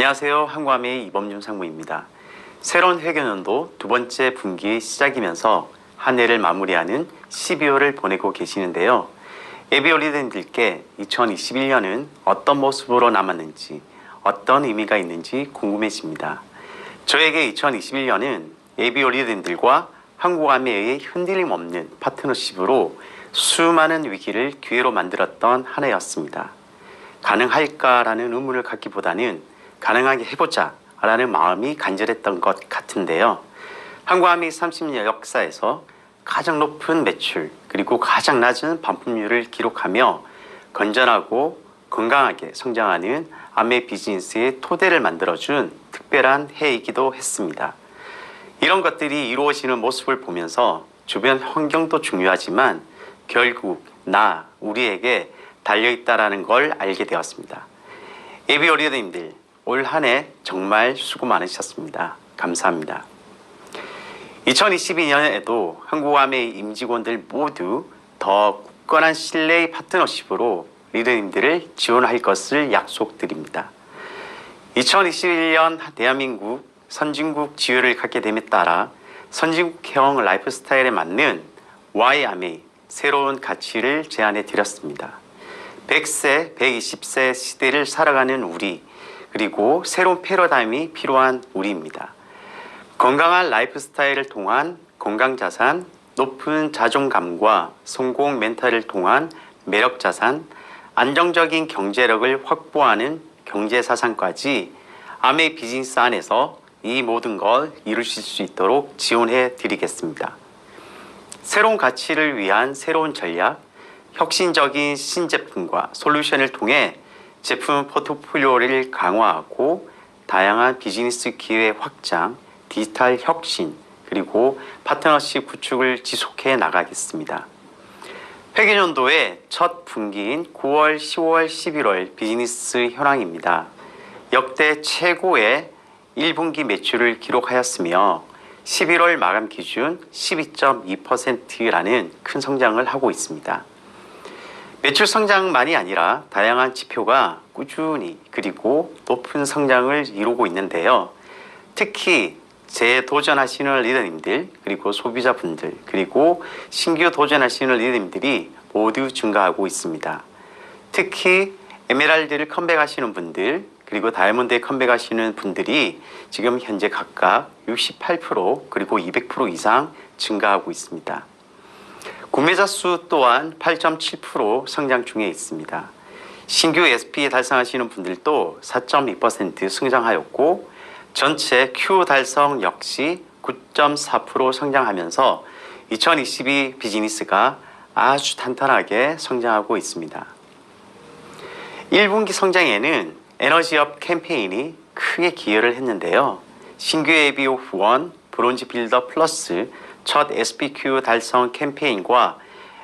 안녕하세요. 한국아메의 이범준 상무입니다. 새로운 회계연도 두 번째 분기 시작이면서 한 해를 마무리하는 12월을 보내고 계시는데요. 예비 리더님들께 2021년은 어떤 모습으로 남았는지, 어떤 의미가 있는지 궁금해집니다. 저에게 2021년은 예비 리더님들과 한국아메의 흔들림 없는 파트너십으로 수많은 위기를 기회로 만들었던 한 해였습니다. 가능할까라는 의문을 갖기보다는 가능하게 해보자 라는 마음이 간절했던 것 같은데요. 한국아메 30년 역사에서 가장 높은 매출 그리고 가장 낮은 반품률을 기록하며 건전하고 건강하게 성장하는 아메 비즈니스의 토대를 만들어준 특별한 해이기도 했습니다. 이런 것들이 이루어지는 모습을 보면서 주변 환경도 중요하지만 결국 우리에게 달려있다라는 걸 알게 되었습니다. 예비 리더님들 올 한 해 정말 수고 많으셨습니다. 감사합니다. 2022년에도 한국아메 임직원들 모두 더 굳건한 신뢰의 파트너십으로 리더님들을 지원할 것을 약속드립니다. 2021년 대한민국 선진국 지위를 갖게 됨에 따라 선진국형 라이프 스타일에 맞는 Y아메 새로운 가치를 제안해 드렸습니다. 100세, 120세 시대를 살아가는 우리, 그리고 새로운 패러다임이 필요한 우리입니다. 건강한 라이프 스타일을 통한 건강자산, 높은 자존감과 성공 멘탈을 통한 매력자산, 안정적인 경제력을 확보하는 경제자산까지 아메 비즈니스 안에서 이 모든 걸 이루실 수 있도록 지원해 드리겠습니다. 새로운 가치를 위한 새로운 전략, 혁신적인 신제품과 솔루션을 통해 제품 포트폴리오를 강화하고 다양한 비즈니스 기회 확장, 디지털 혁신, 그리고 파트너십 구축을 지속해 나가겠습니다. 회계연도의 첫 분기인 9월, 10월, 11월 비즈니스 현황입니다. 역대 최고의 1분기 매출을 기록하였으며 11월 마감 기준 12.2%라는 큰 성장을 하고 있습니다. 매출 성장만이 아니라 다양한 지표가 꾸준히 그리고 높은 성장을 이루고 있는데요. 특히 재도전하시는 리더님들 그리고 소비자분들 그리고 신규 도전하시는 리더님들이 모두 증가하고 있습니다. 특히 에메랄드를 컴백하시는 분들 그리고 다이아몬드에 컴백하시는 분들이 지금 현재 각각 68% 그리고 200% 이상 증가하고 있습니다. 구매자 수 또한 8.7% 성장 중에 있습니다. 신규 SP 달성하시는 분들도 4.2% 성장하였고 전체 Q 달성 역시 9.4% 성장하면서 2022 비즈니스가 아주 탄탄하게 성장하고 있습니다. 1분기 성장에는 에너지업 캠페인이 크게 기여를 했는데요. 신규 ABO 후원, 브론즈 빌더 플러스 첫 SPQ 달성 캠페인과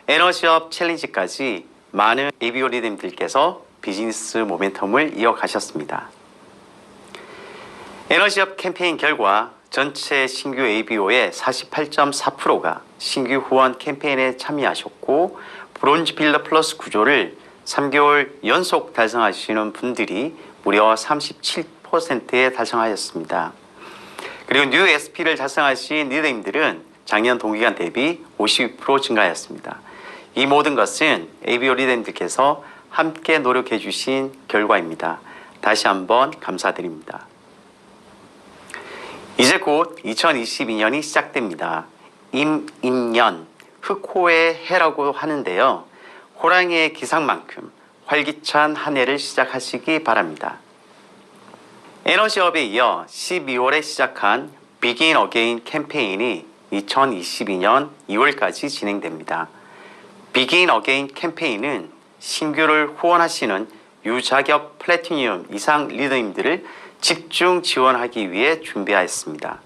에너지업 챌린지까지 많은 ABO 리더님들께서 비즈니스 모멘텀을 이어가셨습니다. 에너지업 캠페인 결과 전체 신규 ABO의 48.4%가 신규 후원 캠페인에 참여하셨고 브론즈 빌더 플러스 구조를 3개월 연속 달성하시는 분들이 무려 37%에 달성하였습니다. 그리고 뉴 SP를 달성하신 리더님들은 작년 동기간 대비 52% 증가하였습니다. 이 모든 것은 ABO 리더님들께서 함께 노력해 주신 결과입니다. 다시 한번 감사드립니다. 이제 곧 2022년이 시작됩니다. 임인년, 흑호의 해라고 하는데요. 호랑이의 기상만큼 활기찬 한 해를 시작하시기 바랍니다. 에너지업에 이어 12월에 시작한 Begin Again 캠페인이 2022년 2월까지 진행됩니다. Begin Again 캠페인은 신규를 후원하시는 유자격 플래티늄 이상 리더님들을 집중 지원하기 위해 준비하였습니다.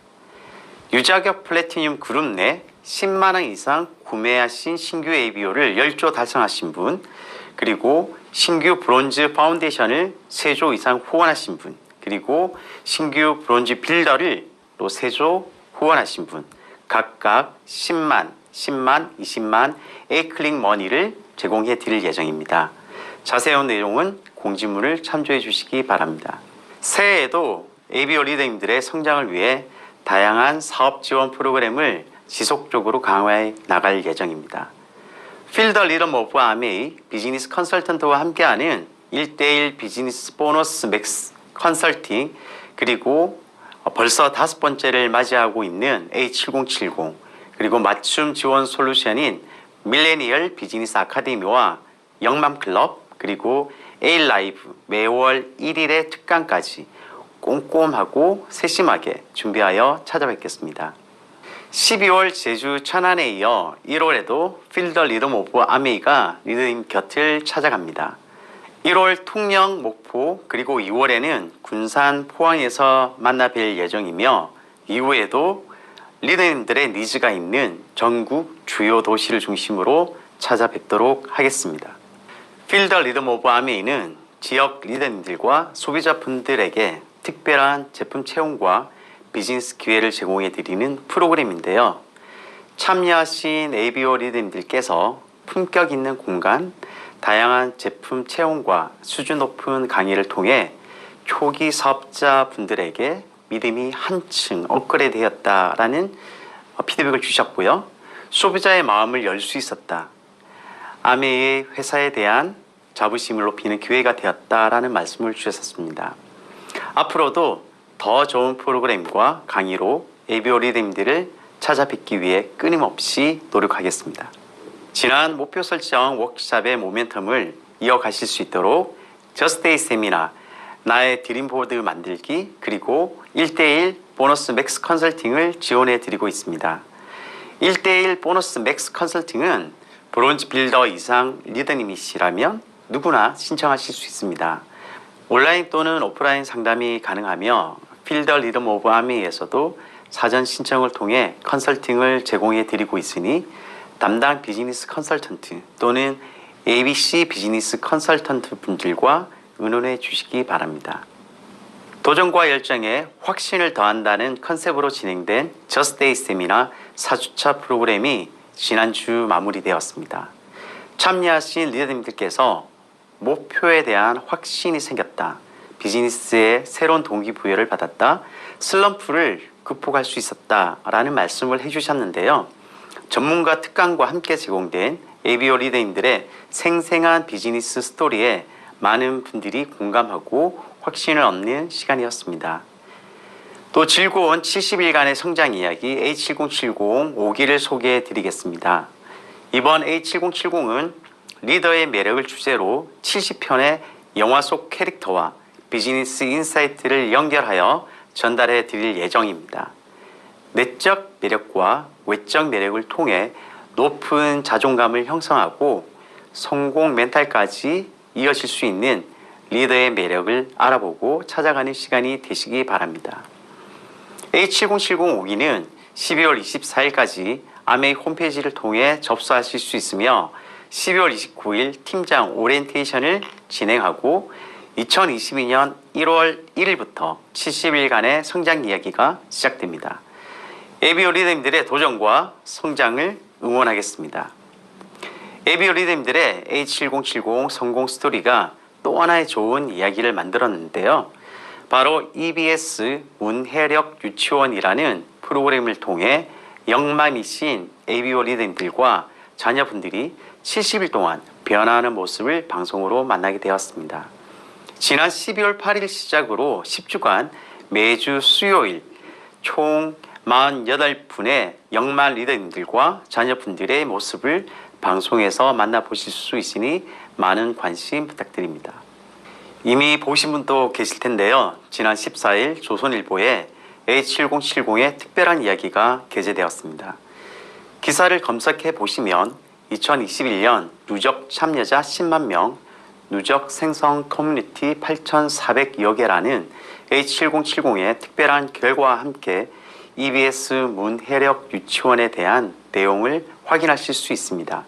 유자격 플래티늄 그룹 내 10만 원 이상 구매하신 신규 ABO를 10조 달성하신 분, 그리고 신규 브론즈 파운데이션을 3조 이상 후원하신 분, 그리고 신규 브론즈 빌더를 또 3조 후원하신 분, 각각 10만, 10만, 20만 에이클릭 머니를 제공해 드릴 예정입니다. 자세한 내용은 공지문을 참조해 주시기 바랍니다. 새해에도 ABO 리더님들의 성장을 위해 다양한 사업 지원 프로그램을 지속적으로 강화해 나갈 예정입니다. 필더 리더 오브 아메이 비즈니스 컨설턴트와 함께하는 1:1 비즈니스 보너스 맥스 컨설팅, 그리고 벌써 5번째를 맞이하고 있는 A7070, 그리고 맞춤 지원 솔루션인 밀레니얼 비즈니스 아카데미와 영맘클럽, 그리고 A라이브 매월 1일의 특강까지 꼼꼼하고 세심하게 준비하여 찾아뵙겠습니다. 12월 제주 천안에 이어 1월에도 필더 리듬 오브 아메이가 리더님 곁을 찾아갑니다. 1월 통영, 목포, 그리고 2월에는 군산, 포항에서 만나 뵐 예정이며, 이후에도 리더님들의 니즈가 있는 전국 주요 도시를 중심으로 찾아뵙도록 하겠습니다. 필더 리듬 오브 아메이는 지역 리더님들과 소비자분들에게 특별한 제품 체험과 비즈니스 기회를 제공해 드리는 프로그램인데요. 참여하신 ABO 리더님들께서 품격 있는 공간, 다양한 제품 체험과 수준 높은 강의를 통해 초기 사업자분들에게 믿음이 한층 업그레이드 되었다라는 피드백을 주셨고요. 소비자의 마음을 열 수 있었다. 아메이의 회사에 대한 자부심을 높이는 기회가 되었다라는 말씀을 주셨습니다. 앞으로도 더 좋은 프로그램과 강의로 ABO 리더님들을 찾아뵙기 위해 끊임없이 노력하겠습니다. 지난 목표 설정 워크숍의 모멘텀을 이어가실 수 있도록 저스트데이 세미나, 나의 드림보드 만들기, 그리고 1:1 보너스 맥스 컨설팅을 지원해 드리고 있습니다. 1:1 보너스 맥스 컨설팅은 브론즈 빌더 이상 리더님이시라면 누구나 신청하실 수 있습니다. 온라인 또는 오프라인 상담이 가능하며 필더 리듬 오브 아미에서도 사전 신청을 통해 컨설팅을 제공해 드리고 있으니 담당 비즈니스 컨설턴트 또는 ABC 비즈니스 컨설턴트 분들과 의논해 주시기 바랍니다. 도전과 열정에 확신을 더한다는 컨셉으로 진행된 저스트데이 세미나 4주차 프로그램이 지난주 마무리되었습니다. 참여하신 리더님들께서 목표에 대한 확신이 생겼다, 비즈니스에 새로운 동기부여를 받았다, 슬럼프를 극복할 수 있었다 라는 말씀을 해주셨는데요. 전문가 특강과 함께 제공된 ABO 리더님들의 생생한 비즈니스 스토리에 많은 분들이 공감하고 확신을 얻는 시간이었습니다. 또 즐거운 70일간의 성장 이야기 A7070 5기를 소개해 드리겠습니다. 이번 A7070은 리더의 매력을 주제로 70편의 영화 속 캐릭터와 비즈니스 인사이트를 연결하여 전달해 드릴 예정입니다. 내적 매력과 외적 매력을 통해 높은 자존감을 형성하고 성공 멘탈까지 이어질 수 있는 리더의 매력을 알아보고 찾아가는 시간이 되시기 바랍니다. A7070 5기는 12월 24일까지 아메이 홈페이지를 통해 접수하실 수 있으며 12월 29일 팀장 오리엔테이션을 진행하고 2022년 1월 1일부터 70일간의 성장 이야기가 시작됩니다. ABO 리더님들의 도전과 성장을 응원하겠습니다. ABO 리더님들의 A7070 성공 스토리가 또 하나의 좋은 이야기를 만들었는데요. 바로 EBS 문해력 유치원이라는 프로그램을 통해 영맘이신 ABO 리더님들과 자녀분들이 70일 동안 변화하는 모습을 방송으로 만나게 되었습니다. 지난 12월 8일 시작으로 10주간 매주 수요일 총 48분의 영만 리더님들과 자녀분들의 모습을 방송에서 만나보실 수 있으니 많은 관심 부탁드립니다. 이미 보신 분도 계실 텐데요. 지난 14일 조선일보에 A7070의 특별한 이야기가 게재되었습니다. 기사를 검색해 보시면 2021년 누적 참여자 10만 명, 누적 생성 커뮤니티 8,400여 개라는 A7070의 특별한 결과와 함께 EBS 문해력 유치원에 대한 내용을 확인하실 수 있습니다.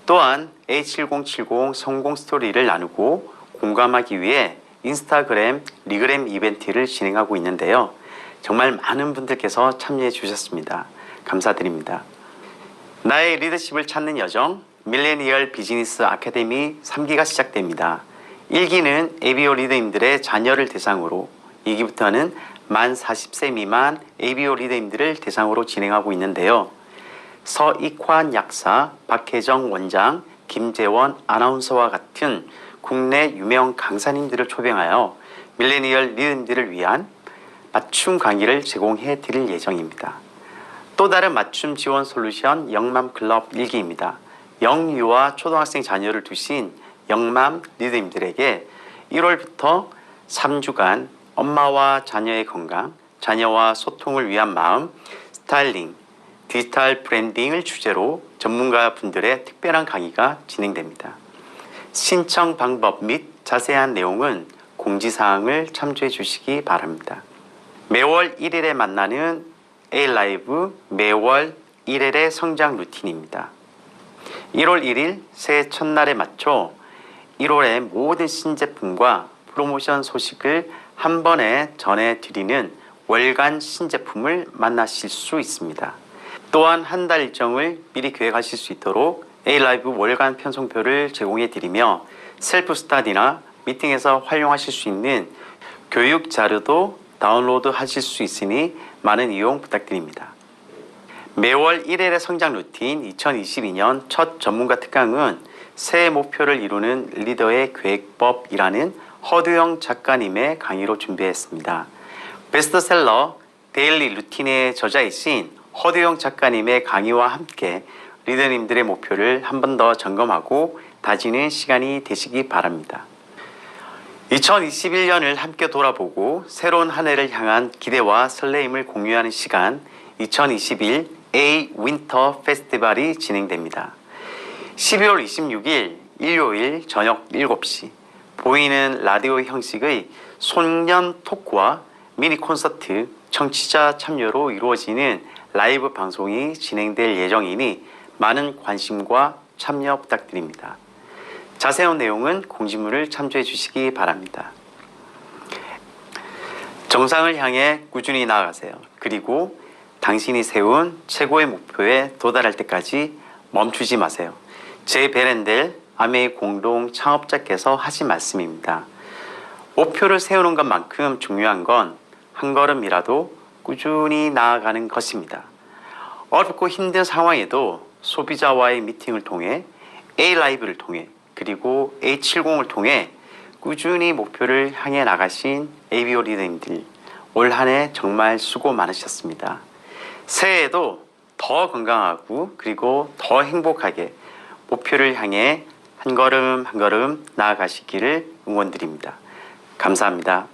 또한 A7070 성공 스토리를 나누고 공감하기 위해 인스타그램 리그램 이벤트를 진행하고 있는데요. 정말 많은 분들께서 참여해 주셨습니다. 감사드립니다. 나의 리더십을 찾는 여정 밀레니얼 비즈니스 아카데미 3기가 시작됩니다. 1기는 ABO 리더님들의 자녀를 대상으로 2기부터는 만 40세 미만 ABO 리더님들을 대상으로 진행하고 있는데요. 서익환 약사, 박혜정 원장, 김재원 아나운서와 같은 국내 유명 강사님들을 초빙하여 밀레니얼 리더님들을 위한 맞춤 강의를 제공해 드릴 예정입니다. 또 다른 맞춤 지원 솔루션 영맘 클럽 1기입니다. 영유아 초등학생 자녀를 두신 영맘 리더님들에게 1월부터 3주간 엄마와 자녀의 건강, 자녀와 소통을 위한 마음, 스타일링, 디지털 브랜딩을 주제로 전문가분들의 특별한 강의가 진행됩니다. 신청 방법 및 자세한 내용은 공지사항을 참조해 주시기 바랍니다. 매월 1일에 만나는 A라이브 매월 1일의 성장 루틴입니다. 1월 1일 새해 첫날에 맞춰 1월의 모든 신제품과 프로모션 소식을 한 번에 전해드리는 월간 신제품을 만나실 수 있습니다. 또한 한 달 일정을 미리 계획하실 수 있도록 A라이브 월간 편성표를 제공해 드리며 셀프 스터디나 미팅에서 활용하실 수 있는 교육 자료도 다운로드 하실 수 있으니 많은 이용 부탁드립니다. 매월 1일의 성장 루틴 2022년 첫 전문가 특강은 새해 목표를 이루는 리더의 계획법이라는 허두영 작가님의 강의로 준비했습니다. 베스트셀러 데일리 루틴의 저자이신 허두영 작가님의 강의와 함께 리더님들의 목표를 한 번 더 점검하고 다지는 시간이 되시기 바랍니다. 2021년을 함께 돌아보고 새로운 한 해를 향한 기대와 설레임을 공유하는 시간 2021 A 윈터 페스티벌이 진행됩니다. 12월 26일 일요일 저녁 7시 보이는 라디오 형식의 송년 토크와 미니 콘서트 청취자 참여로 이루어지는 라이브 방송이 진행될 예정이니 많은 관심과 참여 부탁드립니다. 자세한 내용은 공지문을 참조해 주시기 바랍니다. 정상을 향해 꾸준히 나아가세요. 그리고 당신이 세운 최고의 목표에 도달할 때까지 멈추지 마세요. 제 베렌델 아메이 공동 창업자께서 하신 말씀입니다. 목표를 세우는 것만큼 중요한 건 한 걸음이라도 꾸준히 나아가는 것입니다. 어렵고 힘든 상황에도 소비자와의 미팅을 통해 A라이브를 통해 그리고 A70을 통해 꾸준히 목표를 향해 나가신 ABO 리더님들 올 한 해 정말 수고 많으셨습니다. 새해에도 더 건강하고 그리고 더 행복하게 목표를 향해 한 걸음 한 걸음 나아가시기를 응원드립니다. 감사합니다.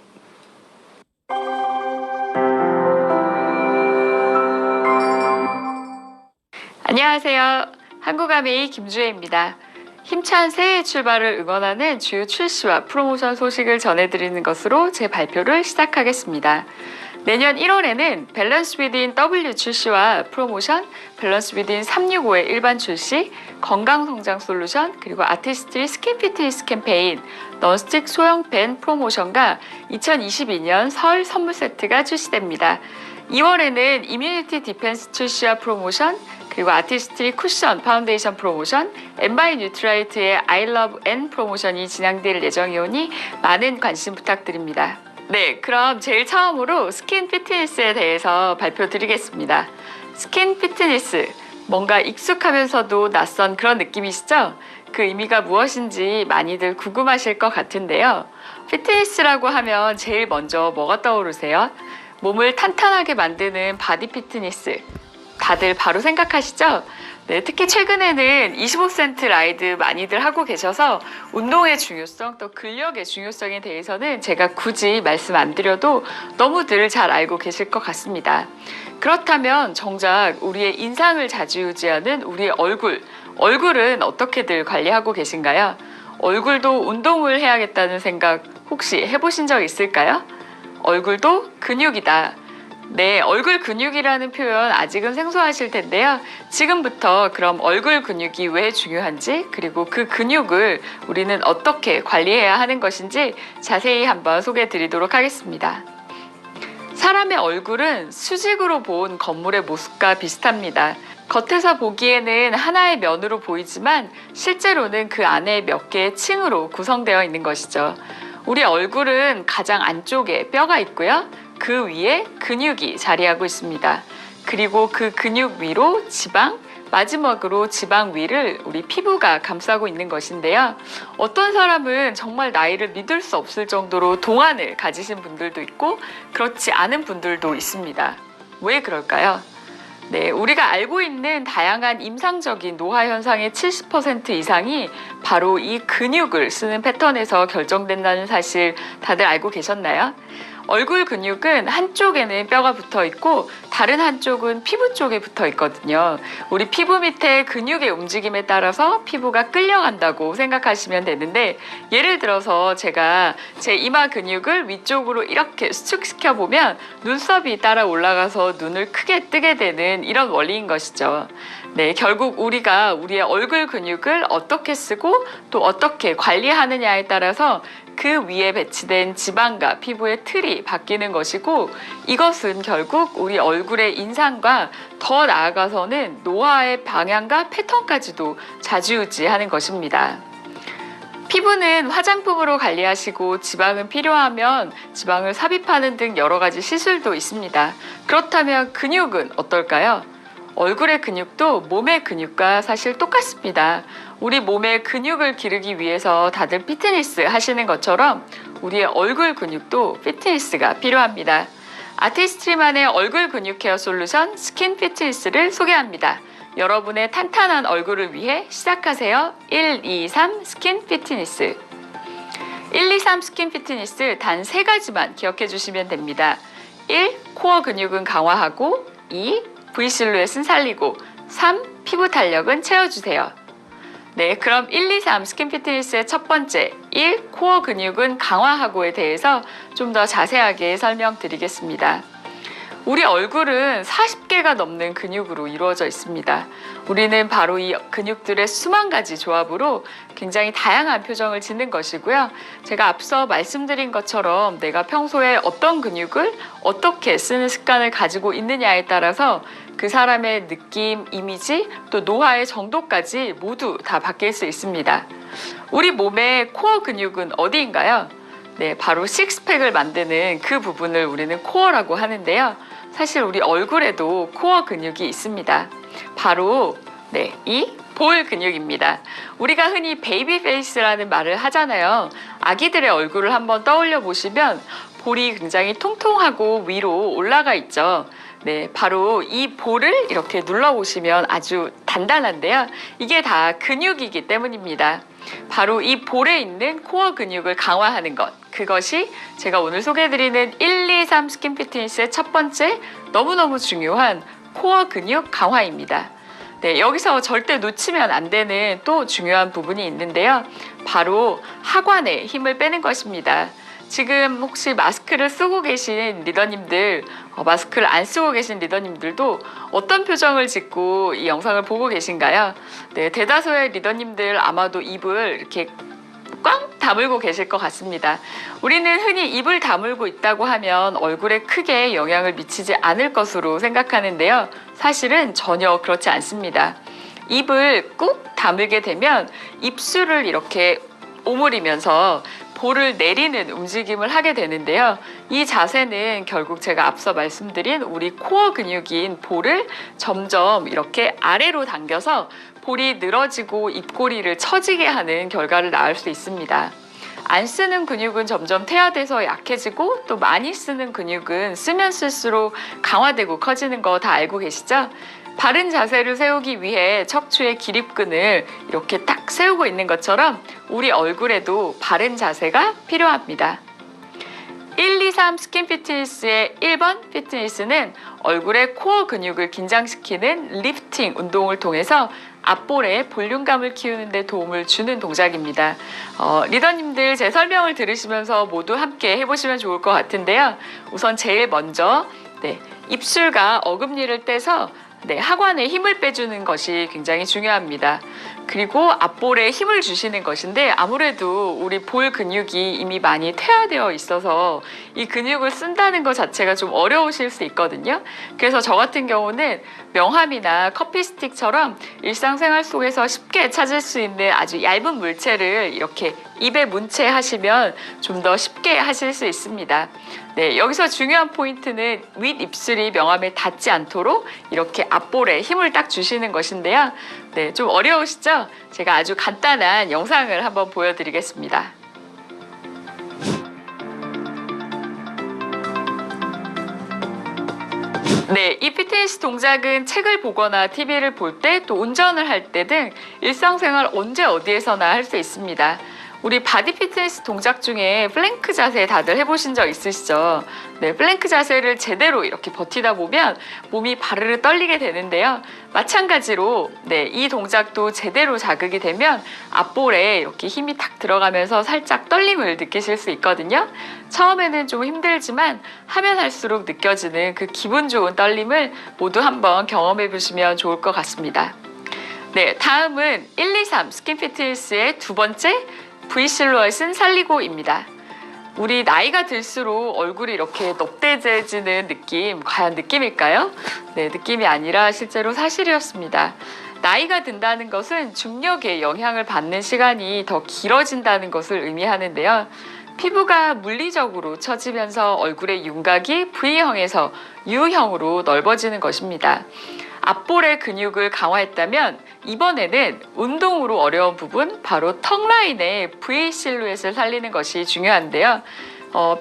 안녕하세요. 한국아메이 김주혜입니다. 힘찬 새해 출발을 응원하는 주요 출시와 프로모션 소식을 전해드리는 것으로 제 발표를 시작하겠습니다. 내년 1월에는 밸런스 위드인 W 출시와 프로모션, 밸런스 위드인 365의 일반 출시, 건강성장 솔루션, 그리고 아티스트리 스킨 피트니스 캠페인, 넌스틱 소형 펜 프로모션과 2022년 설 선물 세트가 출시됩니다. 2월에는 이뮤니티 디펜스 출시와 프로모션, 그리고 아티스트리 쿠션 파운데이션 프로모션, 엔바이 뉴트라이트의 I Love N 프로모션이 진행될 예정이오니 많은 관심 부탁드립니다. 네, 그럼 제일 처음으로 스킨 피트니스에 대해서 발표드리겠습니다. 스킨 피트니스, 뭔가 익숙하면서도 낯선 그런 느낌이시죠? 그 의미가 무엇인지 많이들 궁금하실 것 같은데요. 피트니스라고 하면 제일 먼저 뭐가 떠오르세요? 몸을 탄탄하게 만드는 바디 피트니스. 다들 바로 생각하시죠? 네, 특히 최근에는 25센트 라이드 많이들 하고 계셔서 운동의 중요성, 또 근력의 중요성에 대해서는 제가 굳이 말씀 안 드려도 너무들 잘 알고 계실 것 같습니다. 그렇다면 정작 우리의 인상을 좌지우지하는 우리의 얼굴은 어떻게들 관리하고 계신가요? 얼굴도 운동을 해야겠다는 생각 혹시 해보신 적 있을까요? 얼굴도 근육이다. 네, 얼굴 근육이라는 표현 아직은 생소하실 텐데요. 지금부터 그럼 얼굴 근육이 왜 중요한지, 그리고 그 근육을 우리는 어떻게 관리해야 하는 것인지 자세히 한번 소개해 드리도록 하겠습니다. 사람의 얼굴은 수직으로 본 건물의 모습과 비슷합니다. 겉에서 보기에는 하나의 면으로 보이지만 실제로는 그 안에 몇 개의 층으로 구성되어 있는 것이죠. 우리 얼굴은 가장 안쪽에 뼈가 있고요. 그 위에 근육이 자리하고 있습니다. 그리고 그 근육 위로 지방, 마지막으로 지방 위를 우리 피부가 감싸고 있는 것인데요. 어떤 사람은 정말 나이를 믿을 수 없을 정도로 동안을 가지신 분들도 있고 그렇지 않은 분들도 있습니다. 왜 그럴까요? 네, 우리가 알고 있는 다양한 임상적인 노화 현상의 70% 이상이 바로 이 근육을 쓰는 패턴에서 결정된다는 사실 다들 알고 계셨나요? 얼굴 근육은 한쪽에는 뼈가 붙어 있고 다른 한쪽은 피부 쪽에 붙어 있거든요. 우리 피부 밑에 근육의 움직임에 따라서 피부가 끌려간다고 생각하시면 되는데, 예를 들어서 제가 제 이마 근육을 위쪽으로 이렇게 수축시켜 보면 눈썹이 따라 올라가서 눈을 크게 뜨게 되는 이런 원리인 것이죠. 네, 결국 우리가 우리의 얼굴 근육을 어떻게 쓰고 또 어떻게 관리하느냐에 따라서 그 위에 배치된 지방과 피부의 틀이 바뀌는 것이고, 이것은 결국 우리 얼굴의 인상과 더 나아가서는 노화의 방향과 패턴까지도 좌지우지하는 것입니다. 피부는 화장품으로 관리하시고 지방은 필요하면 지방을 삽입하는 등 여러 가지 시술도 있습니다. 그렇다면 근육은 어떨까요? 얼굴의 근육도 몸의 근육과 사실 똑같습니다. 우리 몸의 근육을 기르기 위해서 다들 피트니스 하시는 것처럼 우리의 얼굴 근육도 피트니스가 필요합니다. 아티스트만의 얼굴 근육 케어 솔루션 스킨 피트니스를 소개합니다. 여러분의 탄탄한 얼굴을 위해 시작하세요. 123 스킨 피트니스. 123 스킨 피트니스 단 3가지만 기억해 주시면 됩니다. 1. 코어 근육은 강화하고 2. V 실루엣은 살리고 3. 피부 탄력은 채워주세요. 네, 그럼 123 스킨 피트니스의 첫 번째 1. 코어 근육은 강화하고에 대해서 좀 더 자세하게 설명드리겠습니다. 우리 얼굴은 40개가 넘는 근육으로 이루어져 있습니다. 우리는 바로 이 근육들의 수만 가지 조합으로 굉장히 다양한 표정을 짓는 것이고요. 제가 앞서 말씀드린 것처럼 내가 평소에 어떤 근육을 어떻게 쓰는 습관을 가지고 있느냐에 따라서 그 사람의 느낌, 이미지, 또 노화의 정도까지 모두 다 바뀔 수 있습니다. 우리 몸의 코어 근육은 어디인가요? 네, 바로 식스팩을 만드는 그 부분을 우리는 코어라고 하는데요. 사실 우리 얼굴에도 코어 근육이 있습니다. 바로 이 볼 근육입니다. 우리가 흔히 베이비 페이스라는 말을 하잖아요. 아기들의 얼굴을 한번 떠올려 보시면 볼이 굉장히 통통하고 위로 올라가 있죠. 네, 바로 이 볼을 이렇게 눌러보시면 아주 단단한데요. 이게 다 근육이기 때문입니다. 바로 이 볼에 있는 코어 근육을 강화하는 것, 그것이 제가 오늘 소개해드리는 123 스킨 피트니스의 첫 번째 너무너무 중요한 코어 근육 강화입니다. 네, 여기서 절대 놓치면 안 되는 또 중요한 부분이 있는데요. 바로 하관에 힘을 빼는 것입니다. 지금 혹시 마스크를 쓰고 계신 리더님들, 마스크를 안 쓰고 계신 리더님들도 어떤 표정을 짓고 이 영상을 보고 계신가요? 네, 대다수의 리더님들 아마도 입을 이렇게 꽝 다물고 계실 것 같습니다. 우리는 흔히 입을 다물고 있다고 하면 얼굴에 크게 영향을 미치지 않을 것으로 생각하는데요. 사실은 전혀 그렇지 않습니다. 입을 꾹 다물게 되면 입술을 이렇게 오므리면서 볼을 내리는 움직임을 하게 되는데요. 이 자세는 결국 제가 앞서 말씀드린 우리 코어 근육인 볼을 점점 이렇게 아래로 당겨서 볼이 늘어지고 입꼬리를 처지게 하는 결과를 낳을 수 있습니다. 안 쓰는 근육은 점점 퇴화돼서 약해지고 또 많이 쓰는 근육은 쓰면 쓸수록 강화되고 커지는 거 다 알고 계시죠? 바른 자세를 세우기 위해 척추의 기립근을 이렇게 딱 세우고 있는 것처럼 우리 얼굴에도 바른 자세가 필요합니다. 123 스킨 피트니스의 1번 피트니스는 얼굴의 코어 근육을 긴장시키는 리프팅 운동을 통해서 앞볼의 볼륨감을 키우는 데 도움을 주는 동작입니다. 리더님들 제 설명을 들으시면서 모두 함께 해보시면 좋을 것 같은데요. 우선 제일 먼저 입술과 어금니를 떼서 하관에 힘을 빼주는 것이 굉장히 중요합니다. 그리고 앞볼에 힘을 주시는 것인데 아무래도 우리 볼 근육이 이미 많이 퇴화되어 있어서 이 근육을 쓴다는 것 자체가 좀 어려우실 수 있거든요. 그래서 저 같은 경우는 명함이나 커피 스틱처럼 일상생활 속에서 쉽게 찾을 수 있는 아주 얇은 물체를 이렇게 입에 문채 하시면 좀 더 쉽게 하실 수 있습니다. 네, 여기서 중요한 포인트는 윗입술이 명암에 닿지 않도록 이렇게 앞볼에 힘을 딱 주시는 것인데요. 네, 좀 어려우시죠? 제가 아주 간단한 영상을 한번 보여드리겠습니다. 네, 이 피트니스 동작은 책을 보거나 TV를 볼 때 또 운전을 할 때 등 일상생활 언제 어디에서나 할 수 있습니다. 우리 바디 피트니스 동작 중에 플랭크 자세 다들 해보신 적 있으시죠? 네, 플랭크 자세를 제대로 이렇게 버티다 보면 몸이 바르르 떨리게 되는데요. 마찬가지로 네, 이 동작도 제대로 자극이 되면 앞볼에 이렇게 힘이 탁 들어가면서 살짝 떨림을 느끼실 수 있거든요. 처음에는 좀 힘들지만 하면 할수록 느껴지는 그 기분 좋은 떨림을 모두 한번 경험해 보시면 좋을 것 같습니다. 네, 다음은 1, 2, 3 스킨 피트니스의 두 번째 V 실루엣은 살리고입니다. 우리 나이가 들수록 얼굴이 이렇게 넙대해지는 느낌, 과연 느낌일까요? 네, 느낌이 아니라 실제로 사실이었습니다. 나이가 든다는 것은 중력의 영향을 받는 시간이 더 길어진다는 것을 의미하는데요. 피부가 물리적으로 처지면서 얼굴의 윤곽이 V형에서 U형으로 넓어지는 것입니다. 앞볼의 근육을 강화했다면 이번에는 운동으로 어려운 부분, 바로 턱 라인의 V 실루엣을 살리는 것이 중요한데요.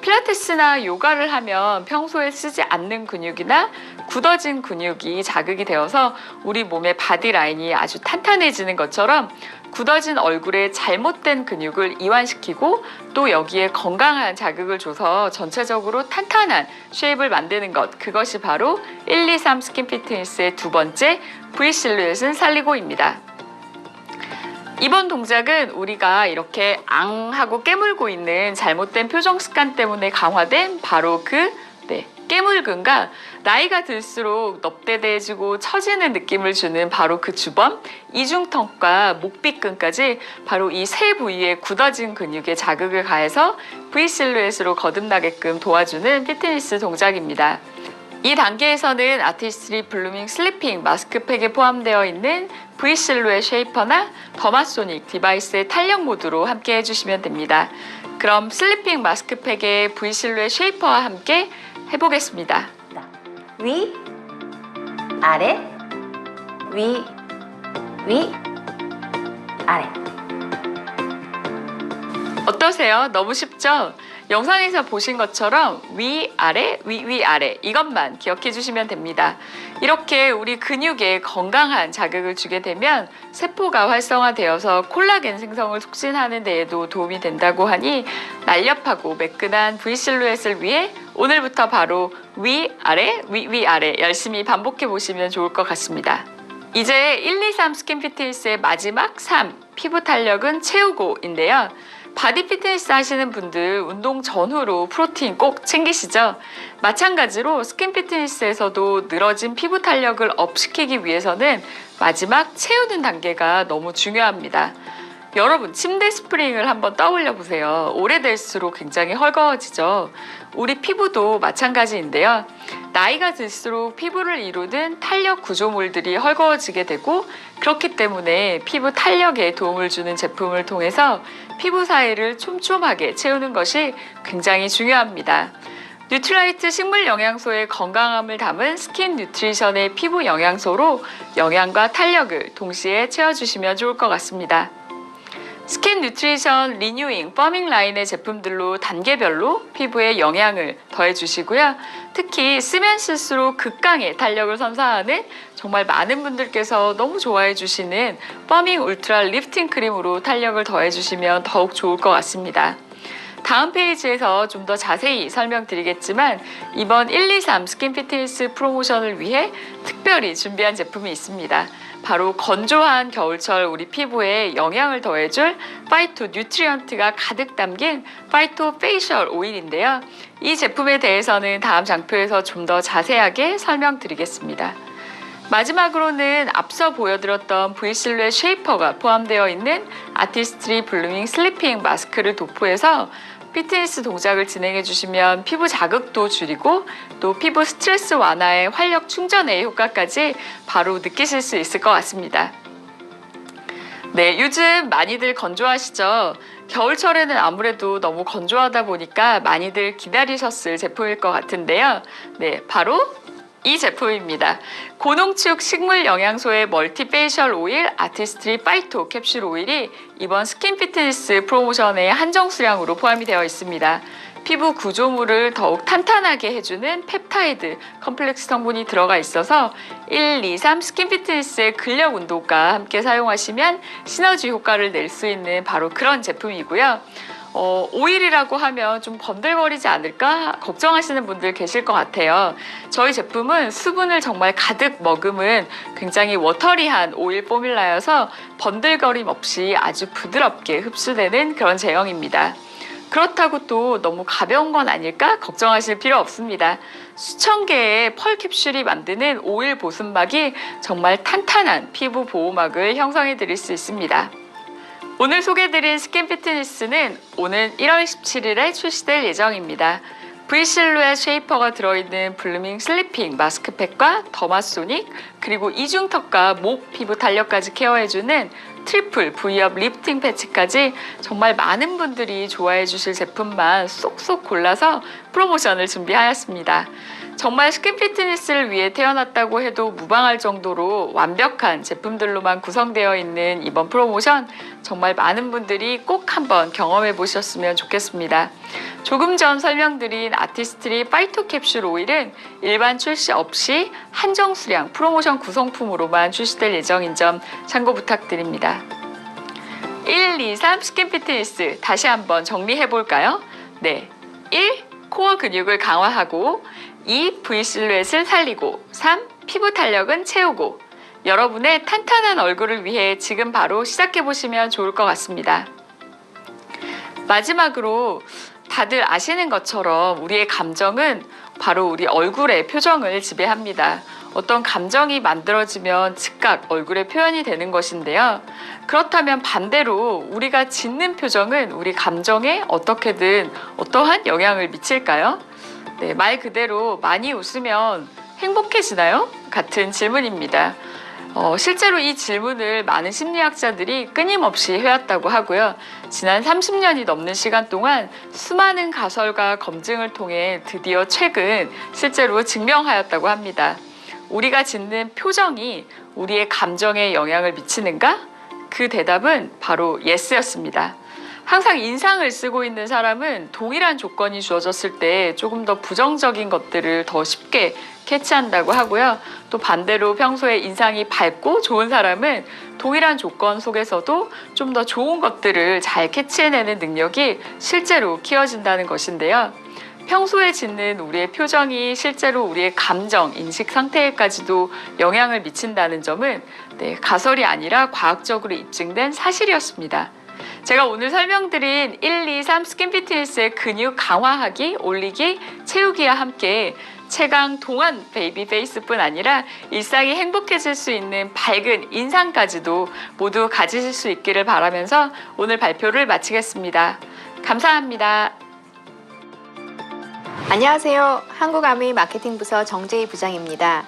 필라테스나 요가를 하면 평소에 쓰지 않는 근육이나 굳어진 근육이 자극이 되어서 우리 몸의 바디 라인이 아주 탄탄해지는 것처럼 굳어진 얼굴에 잘못된 근육을 이완시키고 또 여기에 건강한 자극을 줘서 전체적으로 탄탄한 쉐입을 만드는 것, 그것이 바로 1, 2, 3 스킨 피트니스의 두 번째 V 실루엣은 살리고입니다. 이번 동작은 우리가 이렇게 앙 하고 깨물고 있는 잘못된 표정 습관 때문에 강화된 바로 그 깨물근과 나이가 들수록 넙대대해지고 처지는 느낌을 주는 바로 그 주범, 이중턱과 목빗근까지 바로 이 세 부위의 굳어진 근육에 자극을 가해서 V 실루엣으로 거듭나게끔 도와주는 피트니스 동작입니다. 이 단계에서는 아티스트리 블루밍 슬리핑 마스크팩에 포함되어 있는 V 실루엣 쉐이퍼나 더마소닉 디바이스의 탄력 모드로 함께 해주시면 됩니다. 그럼 슬리핑 마스크팩의 V 실루엣 쉐이퍼와 함께 해보겠습니다. 위, 아래, 위, 아래. 어떠세요? 너무 쉽죠? 영상에서 보신 것처럼 위, 아래, 위, 아래 이것만 기억해 주시면 됩니다. 이렇게 우리 근육에 건강한 자극을 주게 되면 세포가 활성화되어서 콜라겐 생성을 촉진하는 데에도 도움이 된다고 하니 날렵하고 매끈한 V 실루엣을 위해 오늘부터 바로 위, 아래, 위, 아래 열심히 반복해 보시면 좋을 것 같습니다. 이제 1, 2, 3 스킨 피트니스의 마지막 3, 피부 탄력은 채우고인데요. 바디 피트니스 하시는 분들 운동 전후로 프로테인 꼭 챙기시죠? 마찬가지로 스킨 피트니스에서도 늘어진 피부 탄력을 업시키기 위해서는 마지막 채우는 단계가 너무 중요합니다. 여러분, 침대 스프링을 한번 떠올려 보세요. 오래될수록 굉장히 헐거워지죠. 우리 피부도 마찬가지인데요. 나이가 들수록 피부를 이루는 탄력 구조물들이 헐거워지게 되고 그렇기 때문에 피부 탄력에 도움을 주는 제품을 통해서 피부 사이를 촘촘하게 채우는 것이 굉장히 중요합니다. 뉴트라이트 식물 영양소의 건강함을 담은 스킨 뉴트리션의 피부 영양소로 영양과 탄력을 동시에 채워주시면 좋을 것 같습니다. 스킨 뉴트리션 리뉴잉 펌밍 라인의 제품들로 단계별로 피부에 영양을 더해주시고요. 특히 쓰면 쓸수록 극강의 탄력을 선사하는 정말 많은 분들께서 너무 좋아해 주시는 펌밍 울트라 리프팅 크림으로 탄력을 더해주시면 더욱 좋을 것 같습니다. 다음 페이지에서 좀 더 자세히 설명드리겠지만 이번 1, 2, 3 스킨 피트니스 프로모션을 위해 특별히 준비한 제품이 있습니다. 바로 건조한 겨울철 우리 피부에 영양을 더해줄 파이토 뉴트리언트가 가득 담긴 파이토 페이셜 오일인데요. 이 제품에 대해서는 다음 장표에서 좀 더 자세하게 설명드리겠습니다. 마지막으로는 앞서 보여드렸던 V 실루엣 쉐이퍼가 포함되어 있는 아티스트리 블루밍 슬리핑 마스크를 도포해서 피트니스 동작을 진행해 주시면 피부 자극도 줄이고 또 피부 스트레스 완화에 활력 충전의 효과까지 바로 느끼실 수 있을 것 같습니다. 네, 요즘 많이들 건조하시죠? 겨울철에는 아무래도 너무 건조하다 보니까 많이들 기다리셨을 제품일 것 같은데요. 네, 바로 이 제품입니다. 고농축 식물 영양소의 멀티 페이셜 오일 아티스트리 파이토 캡슐 오일이 이번 스킨 피트니스 프로모션의 한정 수량으로 포함이 되어 있습니다. 피부 구조물을 더욱 탄탄하게 해주는 펩타이드 컴플렉스 성분이 들어가 있어서 1, 2, 3 스킨 피트니스의 근력 운동과 함께 사용하시면 시너지 효과를 낼 수 있는 바로 그런 제품이고요. 오일이라고 하면 좀 번들거리지 않을까 걱정하시는 분들 계실 것 같아요. 저희 제품은 수분을 정말 가득 머금은 굉장히 워터리한 오일 포뮬라여서 번들거림 없이 아주 부드럽게 흡수되는 그런 제형입니다. 그렇다고 또 너무 가벼운 건 아닐까 걱정하실 필요 없습니다. 수천 개의 펄 캡슐이 만드는 오일 보습막이 정말 탄탄한 피부 보호막을 형성해 드릴 수 있습니다. 오늘 소개해드린 스킨 피트니스는 오는 1월 17일에 출시될 예정입니다. V실루엣 쉐이퍼가 들어있는 블루밍 슬리핑 마스크팩과 더마소닉 그리고 이중턱과 목 피부 탄력까지 케어해주는 트리플 V업 리프팅 패치까지 정말 많은 분들이 좋아해 주실 제품만 쏙쏙 골라서 프로모션을 준비하였습니다. 정말 스킨 피트니스를 위해 태어났다고 해도 무방할 정도로 완벽한 제품들로만 구성되어 있는 이번 프로모션 정말 많은 분들이 꼭 한번 경험해 보셨으면 좋겠습니다. 조금 전 설명드린 아티스트리 파이토 캡슐 오일은 일반 출시 없이 한정 수량 프로모션 구성품으로만 출시될 예정인 점 참고 부탁드립니다. 1, 2, 3 스킨 피트니스 다시 한번 정리해 볼까요? 네, 1. 코어 근육을 강화하고 2. V실루엣을 살리고 3. 피부 탄력은 채우고 여러분의 탄탄한 얼굴을 위해 지금 바로 시작해 보시면 좋을 것 같습니다. 마지막으로 다들 아시는 것처럼 우리의 감정은 바로 우리 얼굴의 표정을 지배합니다. 어떤 감정이 만들어지면 즉각 얼굴에 표현이 되는 것인데요. 그렇다면 반대로 우리가 짓는 표정은 우리 감정에 어떻게든 어떠한 영향을 미칠까요? 네, 말 그대로 많이 웃으면 행복해지나요? 같은 질문입니다. 실제로 이 질문을 많은 심리학자들이 끊임없이 해왔다고 하고요. 지난 30년이 넘는 시간 동안 수많은 가설과 검증을 통해 드디어 최근 실제로 증명하였다고 합니다. 우리가 짓는 표정이 우리의 감정에 영향을 미치는가? 그 대답은 바로 예스였습니다. 항상 인상을 쓰고 있는 사람은 동일한 조건이 주어졌을 때 조금 더 부정적인 것들을 더 쉽게 캐치한다고 하고요. 또 반대로 평소에 인상이 밝고 좋은 사람은 동일한 조건 속에서도 좀 더 좋은 것들을 잘 캐치해내는 능력이 실제로 키워진다는 것인데요. 평소에 짓는 우리의 표정이 실제로 우리의 감정, 인식 상태에까지도 영향을 미친다는 점은 가설이 아니라 과학적으로 입증된 사실이었습니다. 제가 오늘 설명드린 1, 2, 3 스킨 피트니스의 근육 강화하기, 올리기, 채우기와 함께 최강 동안 베이비 페이스뿐 아니라 일상이 행복해질 수 있는 밝은 인상까지도 모두 가지실 수 있기를 바라면서 오늘 발표를 마치겠습니다. 감사합니다. 안녕하세요. 한국아메이 마케팅부서 정재희 부장입니다.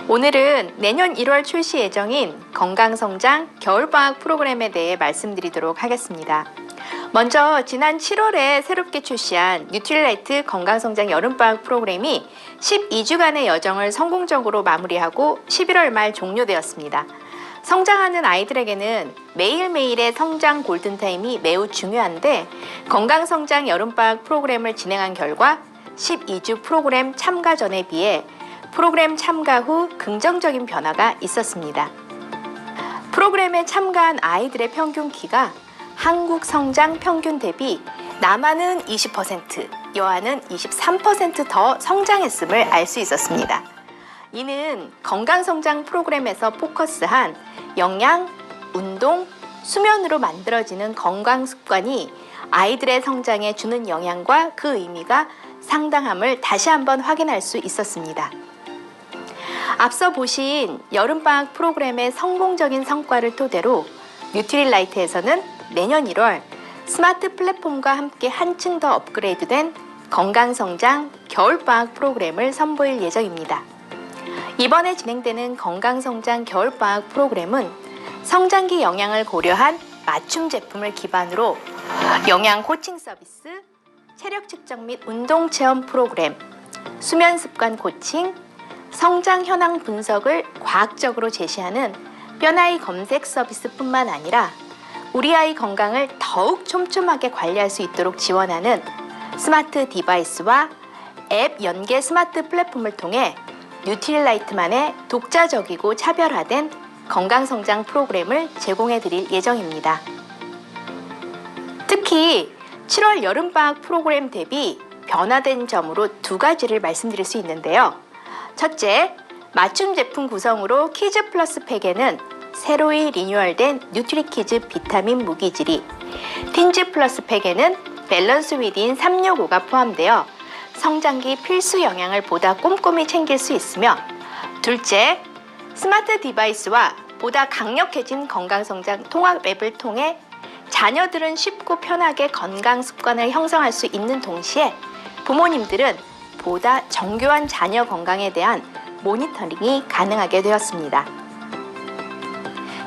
오늘은 내년 1월 출시 예정인 건강성장 겨울방학 프로그램에 대해 말씀드리도록 하겠습니다. 먼저 지난 7월에 새롭게 출시한 뉴트릴라이트 건강성장 여름방학 프로그램이 12주간의 여정을 성공적으로 마무리하고 11월 말 종료되었습니다. 성장하는 아이들에게는 매일매일의 성장 골든타임이 매우 중요한데 건강성장 여름방학 프로그램을 진행한 결과 12주 프로그램 참가 전에 비해 프로그램 참가 후 긍정적인 변화가 있었습니다. 프로그램에 참가한 아이들의 평균 키가 한국 성장 평균 대비 남한은 20%, 여아는 23% 더 성장했음을 알 수 있었습니다. 이는 건강성장 프로그램에서 포커스한 영양, 운동, 수면으로 만들어지는 건강 습관이 아이들의 성장에 주는 영향과 그 의미가 상당함을 다시 한번 확인할 수 있었습니다. 앞서 보신 여름방학 프로그램의 성공적인 성과를 토대로 뉴트릴라이트에서는 내년 1월 스마트 플랫폼과 함께 한층 더 업그레이드된 건강성장 겨울방학 프로그램을 선보일 예정입니다. 이번에 진행되는 건강성장 겨울방학 프로그램은 성장기 영양을 고려한 맞춤 제품을 기반으로 영양 코칭 서비스, 체력 측정 및 운동 체험 프로그램, 수면 습관 코칭, 성장 현황 분석을 과학적으로 제시하는 뼈나이 검색 서비스뿐만 아니라 우리 아이 건강을 더욱 촘촘하게 관리할 수 있도록 지원하는 스마트 디바이스와 앱 연계 스마트 플랫폼을 통해 뉴트릴라이트만의 독자적이고 차별화된 건강성장 프로그램을 제공해 드릴 예정입니다. 특히 7월 여름방학 프로그램 대비 변화된 점으로 두 가지를 말씀드릴 수 있는데요. 첫째, 맞춤 제품 구성으로 키즈 플러스 팩에는 새로이 리뉴얼된 뉴트리키즈 비타민 무기질이, 틴즈 플러스 팩에는 밸런스 위딘 365가 포함되어 성장기 필수 영양을 보다 꼼꼼히 챙길 수 있으며, 둘째, 스마트 디바이스와 보다 강력해진 건강성장 통합 앱을 통해 자녀들은 쉽고 편하게 건강 습관을 형성할 수 있는 동시에 부모님들은 보다 정교한 자녀 건강에 대한 모니터링이 가능하게 되었습니다.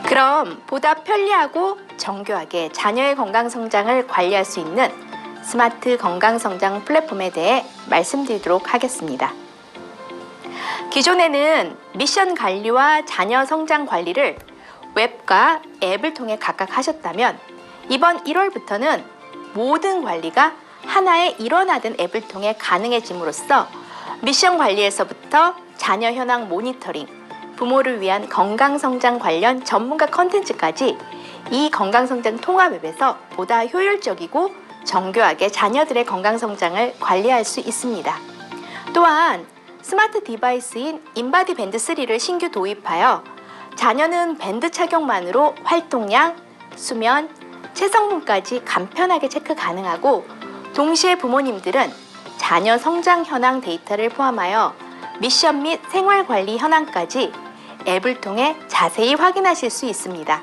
그럼 보다 편리하고 정교하게 자녀의 건강 성장을 관리할 수 있는 스마트 건강 성장 플랫폼에 대해 말씀드리도록 하겠습니다. 기존에는 미션 관리와 자녀 성장 관리를 웹과 앱을 통해 각각 하셨다면 이번 1월부터는 모든 관리가 하나의 일원화된 앱을 통해 가능해짐으로써 미션 관리에서부터 자녀 현황 모니터링, 부모를 위한 건강성장 관련 전문가 컨텐츠까지 이 건강성장 통합 앱에서 보다 효율적이고 정교하게 자녀들의 건강성장을 관리할 수 있습니다. 또한 스마트 디바이스인 인바디 밴드 3를 신규 도입하여 자녀는 밴드 착용만으로 활동량, 수면, 체성분까지 간편하게 체크 가능하고, 동시에 부모님들은 자녀 성장 현황 데이터를 포함하여 미션 및 생활관리 현황까지 앱을 통해 자세히 확인하실 수 있습니다.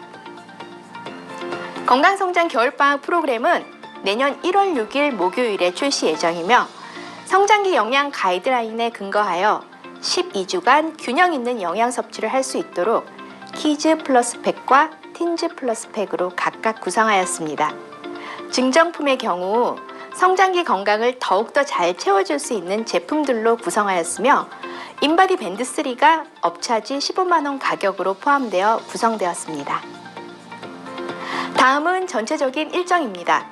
건강성장 겨울방학 프로그램은 내년 1월 6일 목요일에 출시 예정이며, 성장기 영양 가이드라인에 근거하여 12주간 균형 있는 영양 섭취를 할 수 있도록 키즈 플러스 팩과 틴즈 플러스 팩으로 각각 구성하였습니다. 증정품의 경우 성장기 건강을 더욱더 잘 채워줄 수 있는 제품들로 구성하였으며, 인바디 밴드 3가 업차지 15만원 가격으로 포함되어 구성되었습니다. 다음은 전체적인 일정입니다.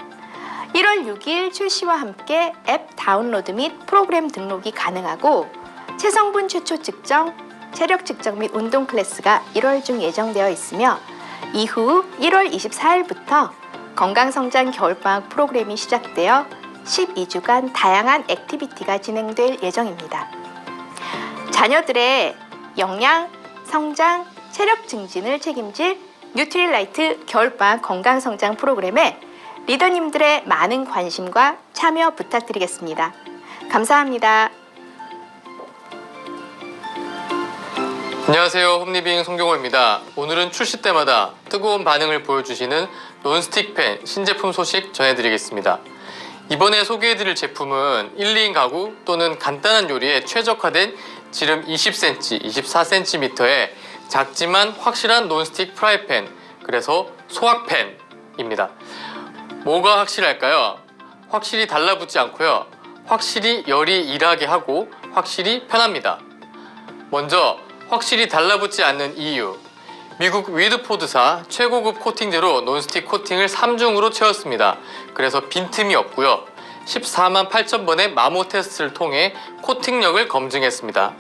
1월 6일 출시와 함께 앱 다운로드 및 프로그램 등록이 가능하고, 체성분 최초 측정, 체력 측정 및 운동 클래스가 1월 중 예정되어 있으며, 이후 1월 24일부터 건강성장 겨울방학 프로그램이 시작되어 12주간 다양한 액티비티가 진행될 예정입니다. 자녀들의 영양, 성장, 체력 증진을 책임질 뉴트릴라이트 겨울방학 건강성장 프로그램에 리더님들의 많은 관심과 참여 부탁드리겠습니다. 감사합니다. 안녕하세요. 홈리빙 송경호입니다. 오늘은 출시 때마다 뜨거운 반응을 보여주시는 논스틱 팬 신제품 소식 전해드리겠습니다. 이번에 소개해드릴 제품은 1, 2인 가구 또는 간단한 요리에 최적화된 지름 20cm, 24cm의 작지만 확실한 논스틱 프라이팬, 그래서 소확팬입니다. 뭐가 확실할까요? 확실히 달라붙지 않고요. 확실히 열이 일하게 하고 확실히 편합니다. 먼저 확실히 달라붙지 않는 이유. 미국 위드포드사 최고급 코팅제로 논스틱 코팅을 3중으로 채웠습니다. 그래서 빈틈이 없고요. 14만 8천 번의 마모 테스트를 통해 코팅력을 검증했습니다.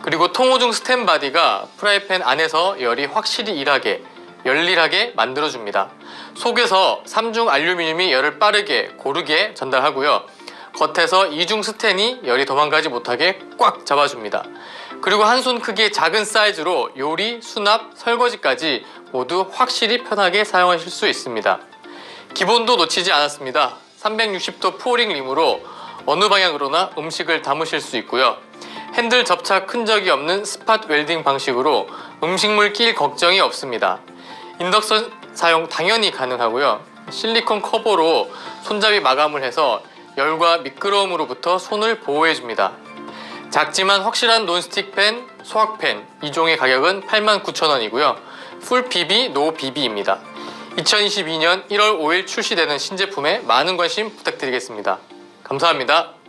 그리고 통오중 스텐 바디가 프라이팬 안에서 열이 확실히 일하게, 열일하게 만들어줍니다. 속에서 3중 알루미늄이 열을 빠르게, 고르게 전달하고요. 겉에서 2중 스텐이 열이 도망가지 못하게 꽉 잡아줍니다. 그리고 한 손 크기의 작은 사이즈로 요리, 수납, 설거지까지 모두 확실히 편하게 사용하실 수 있습니다. 기본도 놓치지 않았습니다. 360도 포링 림으로 어느 방향으로나 음식을 담으실 수 있고요. 핸들 접착 흔적이 없는 스팟 웰딩 방식으로 음식물 낄 걱정이 없습니다. 인덕션 사용 당연히 가능하고요. 실리콘 커버로 손잡이 마감을 해서 열과 미끄러움으로부터 손을 보호해줍니다. 작지만 확실한 논스틱 팬, 소확팬 2종의 가격은 89,000원이고요. 풀 PB, 노 BB입니다. 2022년 1월 5일 출시되는 신제품에 많은 관심 부탁드리겠습니다. 감사합니다.